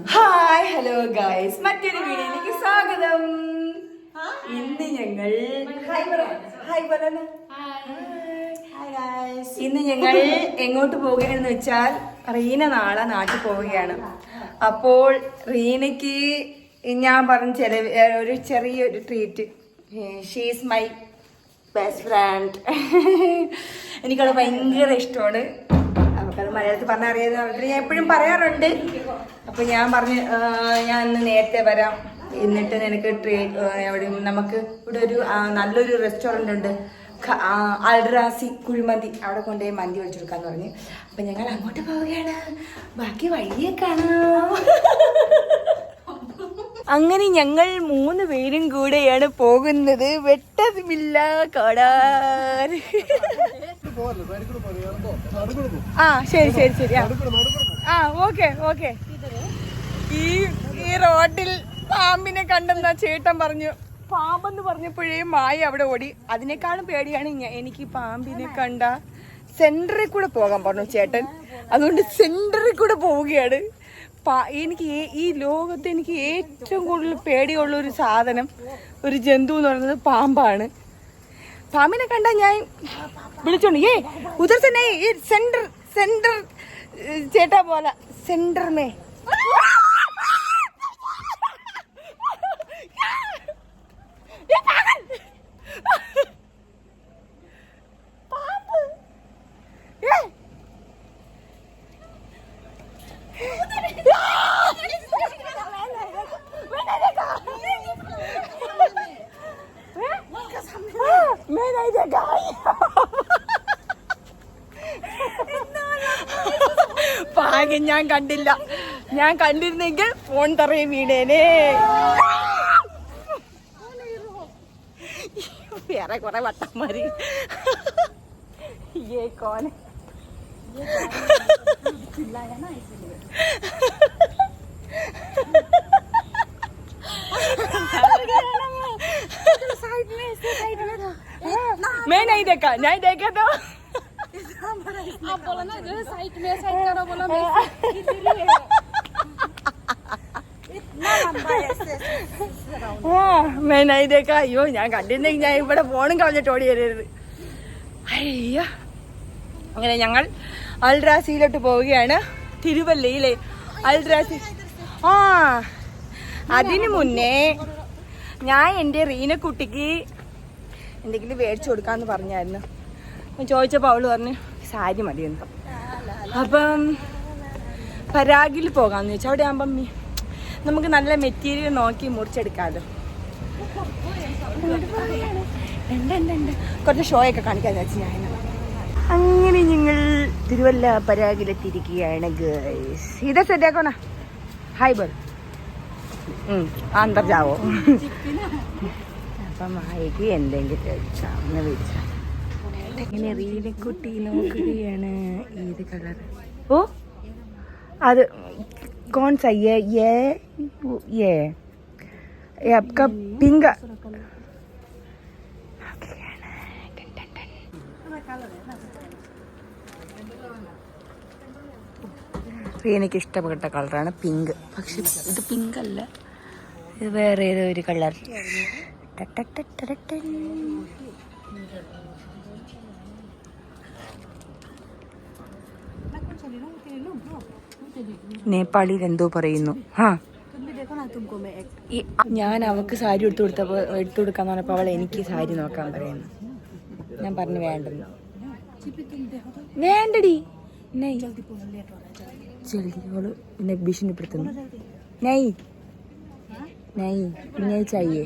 Hi hello guys, മറ്റൊരു വീഡിയോയിലേക്ക് സ്വാഗതം. ഇന്ന് ഞങ്ങൾ ഇന്ന് ഞങ്ങൾ എങ്ങോട്ട് പോവുകയാണെന്ന് വെച്ചാൽ റീന നാളെ നാട്ടിൽ പോവുകയാണ്. അപ്പോൾ റീനയ്ക്ക് ഞാൻ പറഞ്ഞ ഒരു ചെറിയൊരു treat. She's my best friend. എനിക്കത് ഭയങ്കര ഇഷ്ടമാണ്. നമുക്കത് മലയാളത്തിൽ പറഞ്ഞാൽ അറിയാവുന്ന ഞാൻ എപ്പോഴും പറയാറുണ്ട്. അപ്പം ഞാൻ പറഞ്ഞു ഞാൻ ഇന്ന് നേരത്തെ വരാം, എന്നിട്ട് നിനക്ക് എവിടെ നമുക്ക് ഇവിടെ ഒരു നല്ലൊരു റെസ്റ്റോറൻ്റ് ഉണ്ട്, അൽറാസി കുഴിമന്തി, അവിടെ കൊണ്ടുപോയി മന്തി ഒഴിച്ചെടുക്കാന്ന് പറഞ്ഞു. അപ്പം ഞങ്ങൾ അങ്ങോട്ട് പോവുകയാണ്. ബാക്കി വഴിയെ കാണാം. അങ്ങനെ ഞങ്ങൾ 3 പേരും കൂടെയാണ് പോകുന്നത്. വെട്ടതുമില്ല കാണാൻ. ആ ശരി ശരി ശരി. ആ ഓക്കെ ഓക്കെ. ഈ റോഡിൽ പാമ്പിനെ കണ്ടെന്നാ ചേട്ടൻ പറഞ്ഞു. പാമ്പെന്ന് പറഞ്ഞപ്പോഴേ മായ അവിടെ ഓടി. അതിനേക്കാളും പേടിയാണ് എനിക്ക് പാമ്പിനെ കണ്ട. സെന്ററിൽ കൂടെ പോകാൻ പറഞ്ഞു ചേട്ടൻ. അതുകൊണ്ട് സെന്ററിൽ കൂടെ പോവുകയാണ്. എനിക്ക് ഈ ലോകത്ത് എനിക്ക് ഏറ്റവും കൂടുതൽ പേടിയുള്ള ഒരു സാധനം, ഒരു ജന്തു എന്ന് പറയുന്നത് പാമ്പാണ്. പാമ്പിനെ കണ്ടാൽ ഞാൻ വിളിച്ചോണ്ട് ഉദർ തന്നെ സെന്റർ സെന്റർ ചേട്ടാ പോലെ സെന്റർ മേ. ഭാഗ്യം ഞാൻ കണ്ടില്ല. ഞാൻ കണ്ടിരുന്നെങ്കിൽ ഫോൺ തറയെ വീണേനെ. വേറെ കുറെ വട്ടന്മാര്. കോനെ मैं नहीं देखा, नहीं देखा तो आप बोला ना जो साइड में साइड करो, बोला मैं इसीलिए इतना लंबा ऐसे मैं नहीं देखा. അയ്യോ ഞാൻ കണ്ടിരുന്നെങ്കിൽ ഞാൻ ഇവിടെ ഫോണും കളഞ്ഞിട്ട് ഓടി വരരുത്. അയ്യോ. അങ്ങനെ ഞങ്ങൾ അൽറാസിയിലോട്ട് പോവുകയാണ്. തിരുവല്ലയിലെ അൽറാസി. ആ അതിനു മുന്നേ ഞാൻ എൻ്റെ റീനക്കുട്ടിക്ക് എന്തെങ്കിലും മേടിച്ചു കൊടുക്കാമെന്ന് പറഞ്ഞായിരുന്നു. ചോദിച്ചപ്പോൾ അവള് പറഞ്ഞു സാരി മതിയെന്ന്. അപ്പം പരാഗിൽ പോകാമെന്ന് ചോദിച്ചു. അവിടെ ആകുമ്പം നമുക്ക് നല്ല മെറ്റീരിയൽ നോക്കി മുറിച്ചെടുക്കാമല്ലോ. കുറച്ച് ഷോയൊക്കെ കാണിക്കാൻ വെച്ച് ഞാൻ. അങ്ങനെ ഞങ്ങൾ തിരുവല്ല പരാഗിലെത്തിയിരിക്കുകയാണ് ഗൈസ്. ഇതാ സെറ്റാക്കോണ ഹായ് ബോൾ അന്തർ ജാവോ. അപ്പം മായക്ക് എന്തെങ്കിലും കഴിച്ചാന്ന് വിളിച്ച. ഇങ്ങനെ റീനക്കുട്ടി നോക്കുകയാണ് ഏത് കളർ. ഓ അത് कौन सा ये आपका पिंक. എനിക്ക് ഇഷ്ടപ്പെട്ട കളറാണ് പിങ്ക്. പക്ഷെ ഇത് പിങ്ക് അല്ല, ഇത് വേറെ ഏതോ ഒരു കളർ. നേപ്പാളിൽ എന്തോ പറയുന്നു. ഞാൻ അവക്ക് സാരി എടുത്തു കൊടുക്കാന്ന് പറഞ്ഞപ്പോൾ അവൾ എനിക്ക് സാരി നോക്കാൻ പറയുന്നു. ഞാൻ പറഞ്ഞു വേണ്ടെന്ന്. വേണ്ടടി ജൽദി. അവള് എന്നെ ഭീഷണിപ്പെടുത്തുന്നു. നൈ നൈ പിന്നെ ചായേ.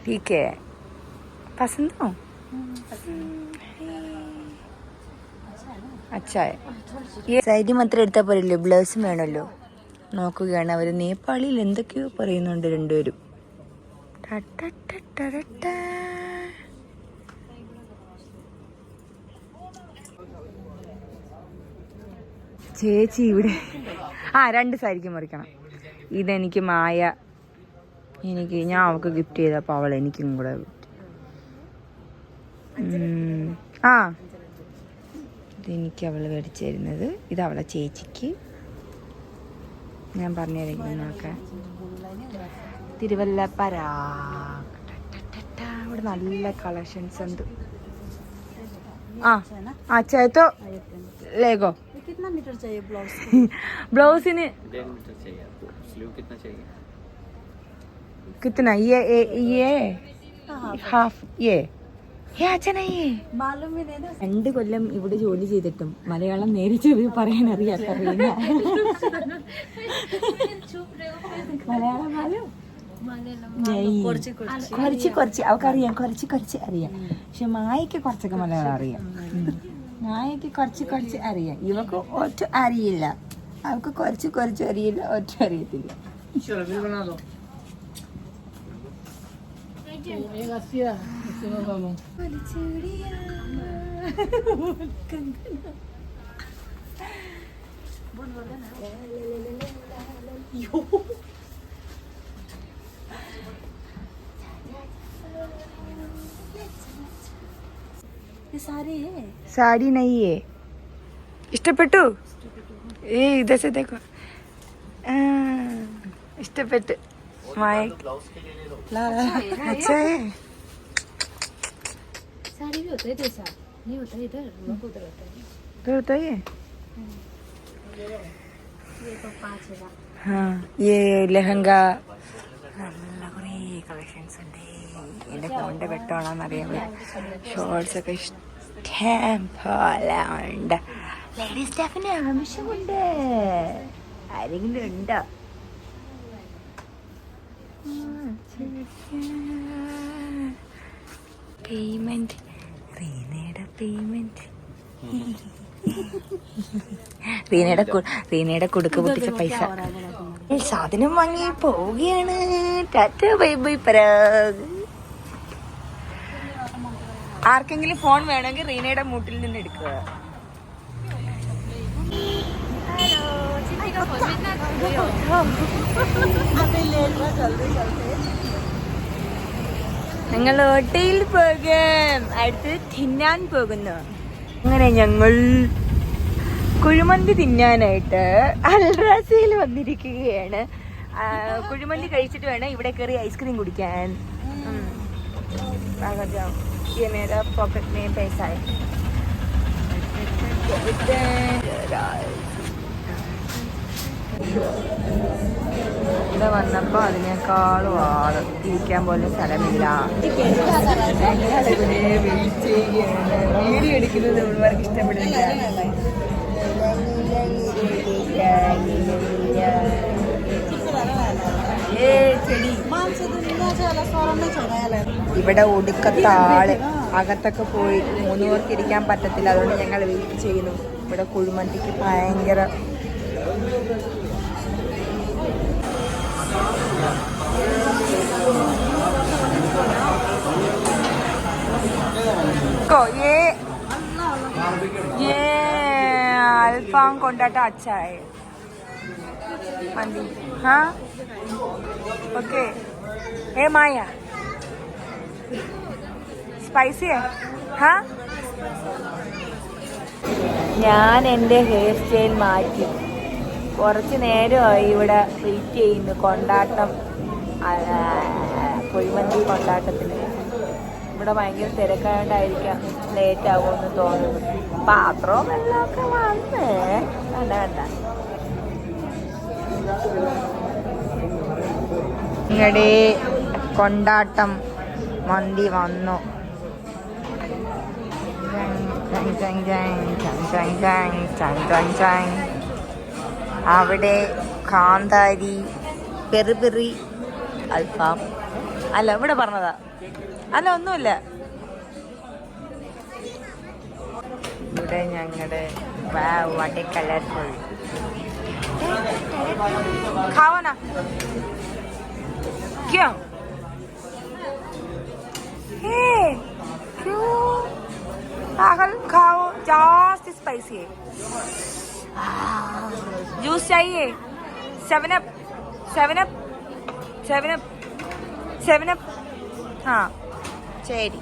ठीक है, पसंद हो? अच्छा है. സാരി മാത്രം എടുത്താൽ പോരല്ലോ, ബ്ലൗസും വേണമല്ലോ. നോക്കുകയാണ് അവർ. നേപ്പാളിൽ എന്തൊക്കെയോ പറയുന്നുണ്ട് രണ്ടുപേരും. ചേച്ചി ഇവിടെ 2 സാരിക്ക് മുറിക്കണം. ഇതെനിക്ക് മായ ഞാൻ അവൾക്ക് ഗിഫ്റ്റ് ചെയ്തപ്പോൾ അവൾ എനിക്കും കൂടെ ആ ഇതെനിക്ക് അവൾ മേടിച്ചു തരുന്നത്. ഇത് അവളെ ചേച്ചിക്ക്. ഞാൻ പറഞ്ഞുതരാം. തിരുവല്ലപ്പര ഇവിടെ നല്ല കളക്ഷൻസ് ഉണ്ട്. अच्छा है तो लेगो कितना मीटर चाहिए ब्लाउज ब्लाउज ने कितना ये ഹാഫ് മാലൂം 2 കൊല്ലം ഇവിടെ ജോലി ചെയ്തിട്ടും മലയാളം നേരെ ചെറിയ പറയാൻ അറിയാത്ത മലയാളം മാലൂം കുറച്ച് അവക്കറിയാം, കുറച്ച് അറിയാം. പക്ഷെ മായക്ക് കുറച്ചൊക്കെ മലയാളം അറിയാം. മായക്ക് കുറച്ച് അറിയാം. ഇവക്ക് ഒറ്റ അറിയില്ല. അവക്ക് കുറച്ച് അറിയില്ല, ഒറ്റ അറിയത്തില്ല. साड़ी नहीं है. ഇഷ്ടപ്പെട്ടു? इधर से देखो. इष्टപ്പെട്ടു. മായ अच्छा है. साड़ी भी होता है जैसा नहीं होता इधर उधर होता है. ये तो 5,000. हाँ ये लहंगा നല്ല കുറേ കളക്ഷൻസ് ഉണ്ട്. എൻ്റെ ഫോണിൻ്റെ വെട്ടമാണെന്നറിയാമോ? ഷോർട്സ് ഒക്കെ ഇഷ്ടം പോലെ ഉണ്ട്. ലേഡീസ് സ്റ്റാഫിന് ആവശ്യമുണ്ട്. ആരെങ്കിലും ഉണ്ടോ? പേയ്മെന്റ് റീനയുടെ പേയ്മെന്റ് റീനയുടെ കൊടുക്ക പൊട്ടിച്ച പൈസ സാധനം വാങ്ങി പോവുകയാണ്. Tata bye bye Parag. ആർക്കെങ്കിലും ഫോൺ വേണമെങ്കിൽ റീനയുടെ മൂട്ടിൽ നിന്ന് എടുക്കുക. ഞങ്ങൾ ഹോട്ടലിൽ പോകും. അടുത്ത് തിന്നാൻ പോകുന്നു. അങ്ങനെ ഞങ്ങൾ കുഴിമന്തി തിന്നാനായിട്ട് അൽറാസയിൽ വന്നിരിക്കുകയാണ്. കുഴിമന്തി കഴിച്ചിട്ട് വേണം ഇവിടെ കയറി ഐസ്ക്രീം കുടിക്കാൻ. ये मेरा पॉकेट में पैसा है. ഇവിടെ വന്നപ്പോൾ അതിനേക്കാളും ആള് ഇരിക്കാൻ പോലും സ്ഥലമില്ല. വീഡിയോ എടുക്കുന്നത് ഇവർക്ക് ഇഷ്ടപ്പെടുന്നില്ല. ഇവിടെ ഒടുക്കത്ത ആള് അകത്തൊക്കെ പോയി 3 പേർക്ക് ഇരിക്കാൻ പറ്റത്തില്ല. അതുകൊണ്ട് ഞങ്ങൾ വെയിറ്റ് ചെയ്യുന്നു. ഇവിടെ കുഴിമന്തിക്ക് ഭയങ്കര ये अल्फाम कोंडाटा अच्छा है मंदी. हाँ ओके. ए माया स्पाइसी है. हाँ ഞാൻ എൻ്റെ ഹെയർ സ്റ്റൈൽ മാറ്റി. കുറച്ച് നേരമായി ഇവിടെ വെയിറ്റ് ചെയ്യുന്നു. കൊണ്ടാട്ടം കുഴിമന്തി കൊണ്ടാട്ടത്തിന് ഇവിടെ ഭയങ്കര തിരക്കായോണ്ടായിരിക്കാം ലേറ്റ് ആകുമെന്ന് തോന്നുന്നു. പാത്രവും വെള്ളമൊക്കെ വന്ന് വേണ്ട നിങ്ങളുടെ കൊണ്ടാട്ടം മന്തി വന്നു. അവിടെ കാന്താരി പെറി അൽഫാം അല്ല ഇവിടെ പറഞ്ഞതാ. അല്ല ഒന്നുമില്ല. ഇവിടെ ഞങ്ങളുടെ വാട്ടി കളർഫുൾ खाओ ना क्यों क्यों पागल खाओ. जास्त स्पाइसी है. जूस चाहिए 7 अप സെവനപ്പ് സെവനപ്പ് സെവനപ്പ്. ആ ശരി.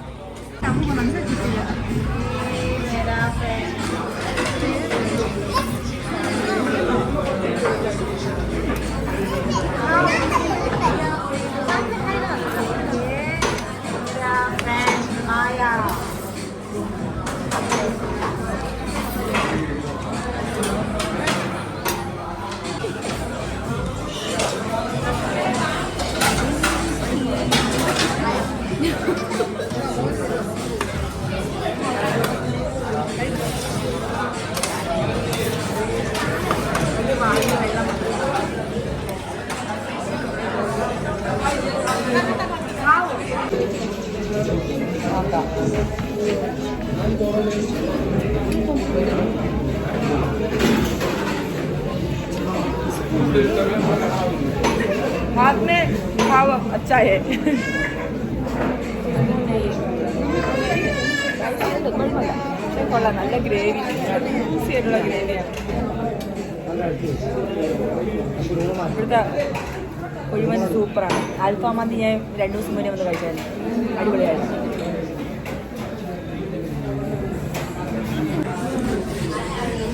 हाथ में खाओ, अच्छा है. കൊള്ളാം, നല്ല ഗ്രേവി, ജ്യൂസിയായിട്ടുള്ള ഗ്രേവിയാണ്. ഇവിടുത്തെ കുഴിമന്തി സൂപ്പറാണ്. അൽഫാമന്തി ഞാൻ 2 ദിവസം മുന്നേ വന്ന് കഴിച്ചായിരുന്നു, അടിപൊളിയായിരുന്നു.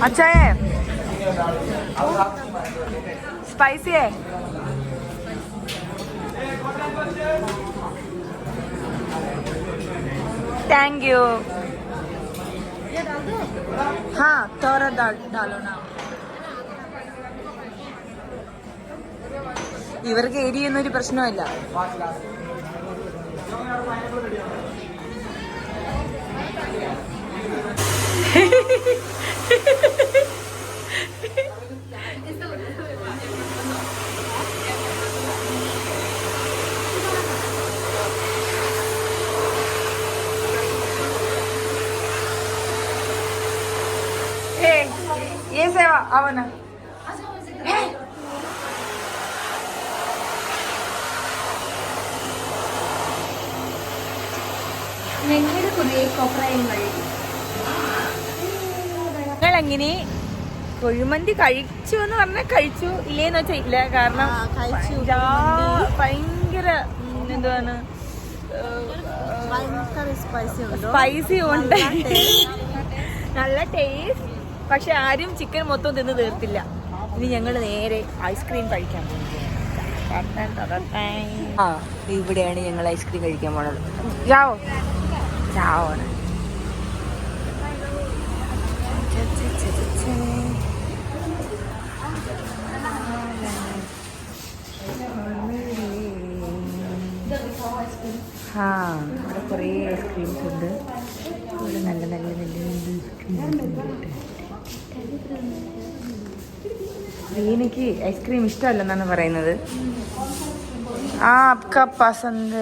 अच्छा है, स्पाइसी है. Thank you. हाँ थोड़ा डालो ना. ഇവർക്ക് എരിയൊന്നൊരു പ്രശ്നമില്ല. ये सेवा आवना. ഞങ്ങളെങ്ങനെ കുഴിമന്തി കഴിച്ചു എന്ന് പറഞ്ഞാൽ കഴിച്ചു, ഇല്ലേന്ന് വെച്ചാൽ ഇല്ല. കാരണം ഭയങ്കര എന്താണ് സ്പൈസി ഉണ്ട്, നല്ല ടേസ്റ്റ്. പക്ഷെ ആരും ചിക്കൻ മൊത്തം തിന്ന് തീർത്തില്ല. ഇനി ഞങ്ങൾ നേരെ ഐസ്ക്രീം കഴിക്കാൻ പോകുന്നത്. ആ ഇവിടെയാണ് ഞങ്ങൾ ഐസ്ക്രീം കഴിക്കാൻ പോണത്. Joao Joao. ആ ഇവിടെ കുറേ ഐസ്ക്രീംസ് ഉണ്ട്. ഇവിടെ നല്ല നല്ല നല്ല എനിക്ക് ഐസ്ക്രീം ഇഷ്ടമല്ലെന്നാണ് പറയുന്നത്. ആ आपका पसंद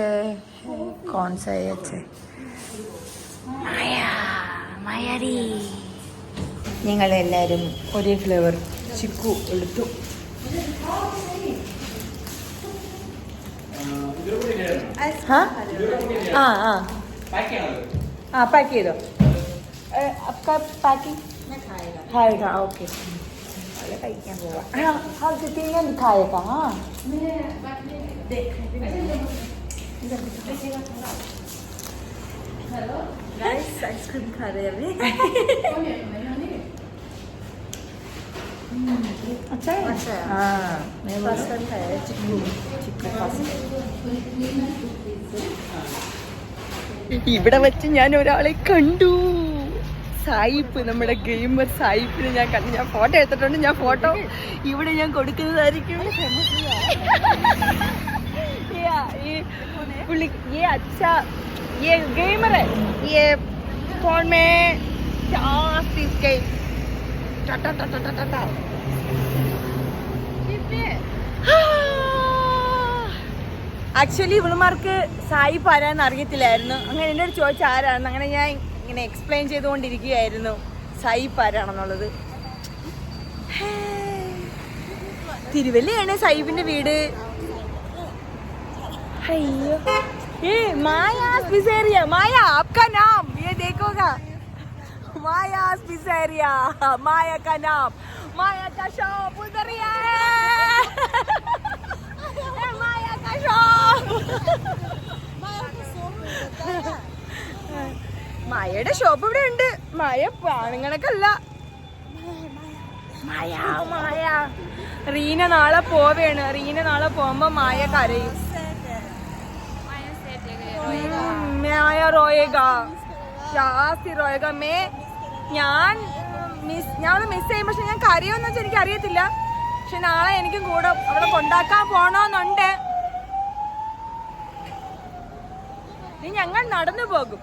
कौन सा है? अच्छा മായാടി. ഞങ്ങളെല്ലാവരും ഒരേ ഫ്ലേവർ ചിക്കു എടുത്തു. ആ ആ ആ പാക്ക് ചെയ്തോ. आपका पैकिंग खाएगा. ओके കഴിക്കാൻ പോവാം. ഞാൻ दिखाएगा. हाँ आइसक्रीम खा रहे हैं अभी. अच्छा है. अच्छा है. हाँ मैं पसंद है चिक्कू. चिक्कू पसंद. ഇവിടെ വെച്ച് ഞാൻ ഒരാളെ കണ്ടു. സായിപ്പ്, നമ്മുടെ ഗെയിമർ സായിപ്പിനെ ഞാൻ കണ്ടു. ഞാൻ ഫോട്ടോ എടുത്തിട്ടുണ്ട്. ഞാൻ ഫോട്ടോ ഇവിടെ ഞാൻ കൊടുക്കുന്നതായിരിക്കും. ये अच्छा ये गेमर है. ये फोन में इसके ആക്ച്വലി ഇവളുമാർക്ക് സായിപ്പ് ആരാന്ന് അറിയത്തില്ലായിരുന്നു. അങ്ങനെ എന്നോട് ചോദിച്ച ആരാണെന്ന്. അങ്ങനെ ഞാൻ ഇങ്ങനെ എക്സ്പ്ലെയിൻ ചെയ്തുകൊണ്ടിരിക്കുകയായിരുന്നു സായിപ്പ് ആരാണെന്നുള്ളത്. തിരുവല്ലയാണ് സായിപ്പിന്റെ വീട്. अय्यो ये माया पिसेरिया. माया आपका नाम ये देखोगा. माया पिसेरिया, माया का नाम. माया का शॉप उधर ही है. മായയുടെ ഷോപ്പ് ഇവിടെ ഉണ്ട്. മായ ആണുങ്ങളൊക്കെയല്ല. മായ മായ റീന നാളെ പോവേണ്. റീന നാളെ പോകുമ്പോ മായ കരയും. മായ റോയേഗാ ജാസ്തി റോയേഗാ മേ. ഞാൻ മിസ് ചെയ്യും. പക്ഷെ ഞാൻ കരയോന്ന് വെച്ചാൽ എനിക്ക് അറിയത്തില്ല. പക്ഷെ നാളെ എനിക്കും കൂടെ അവിടെ കൊണ്ടാക്കാൻ പോണോന്നുണ്ട്. ഇനി ഞങ്ങൾ നടന്നു പോകും.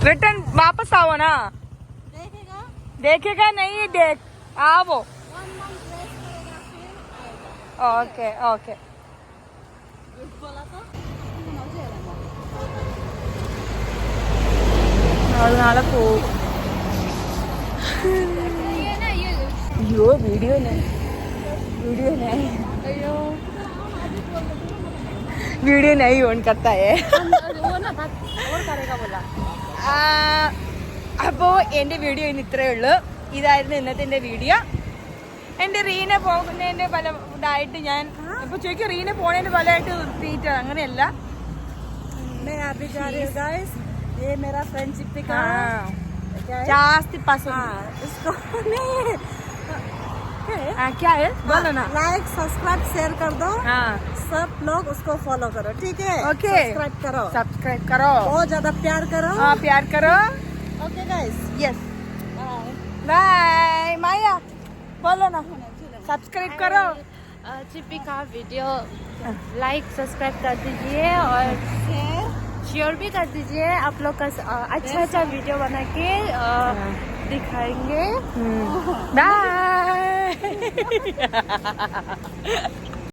रिटर्न वापस आओ ना. देखेगा नहीं देख आओ. Okay okay. നാളെ പോവും. അയ്യോ വീഡിയോ नहीं ऑन करता है. അപ്പോ എന്റെ വീഡിയോ ഇന്ന് ഇത്രയേ ഉള്ളൂ. ഇതായിരുന്നു ഇന്നത്തെ എന്റെ വീഡിയോ. എന്റെ റീന പോകുന്നതിന്റെ ഫലമായിട്ട് ഞാൻ ഇപ്പൊ ചോദിക്കും റീന പോണതിന്റെ ഫലമായിട്ട് ട്രീറ്റ് അങ്ങനെയല്ല. ജാസ്തി क्या है बोलो ना. लाइक सब्सक्राइब शेयर कर दो. सब लोग उसको फॉलो करो. ठीक है. ओके. सब्सक्राइब करो. बहुत ज्यादा प्यार करो. हाँ प्यार करो. Okay guys. यस. बाय. माया बोलो ना. सब्सक्राइब करो. चिप्पी का वीडियो लाइक सब्सक्राइब कर दीजिए और शेयर भी कर दीजिए. आप लोग का अच्छा वीडियो बना के दिखाएंगे. बाय.